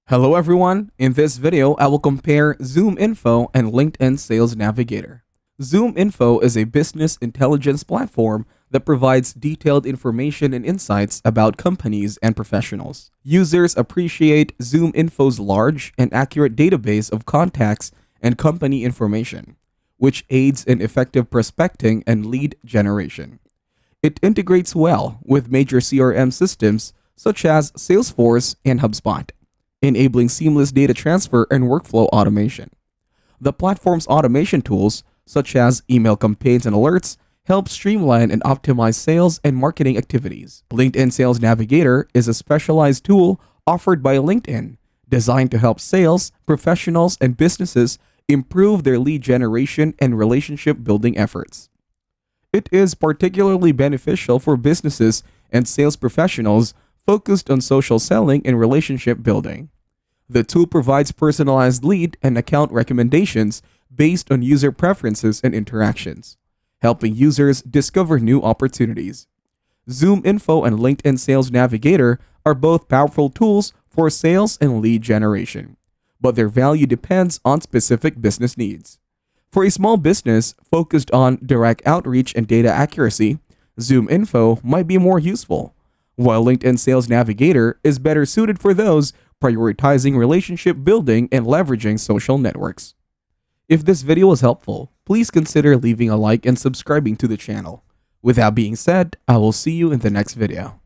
Hello everyone, in this video I will compare Zoominfo and LinkedIn Sales Navigator. Zoominfo is a business intelligence platform that provides detailed information and insights about companies and professionals. Users appreciate Zoominfo's large and accurate database of contacts and company information, which aids in effective prospecting and lead generation. It integrates well with major CRM systems such as Salesforce and HubSpot, enabling seamless data transfer and workflow automation. The platform's automation tools, such as email campaigns and alerts, help streamline and optimize sales and marketing activities. LinkedIn Sales Navigator is a specialized tool offered by LinkedIn, designed to help sales, professionals, and businesses improve their lead generation and relationship building efforts. It is particularly beneficial for businesses and sales professionals focused on social selling and relationship building. The tool provides personalized lead and account recommendations based on user preferences and interactions, helping users discover new opportunities. Zoominfo and LinkedIn Sales Navigator are both powerful tools for sales and lead generation, but their value depends on specific business needs. For a small business focused on direct outreach and data accuracy, Zoominfo might be more useful, while LinkedIn Sales Navigator is better suited for those prioritizing relationship building and leveraging social networks. If this video was helpful, please consider leaving a like and subscribing to the channel. With that being said, I will see you in the next video.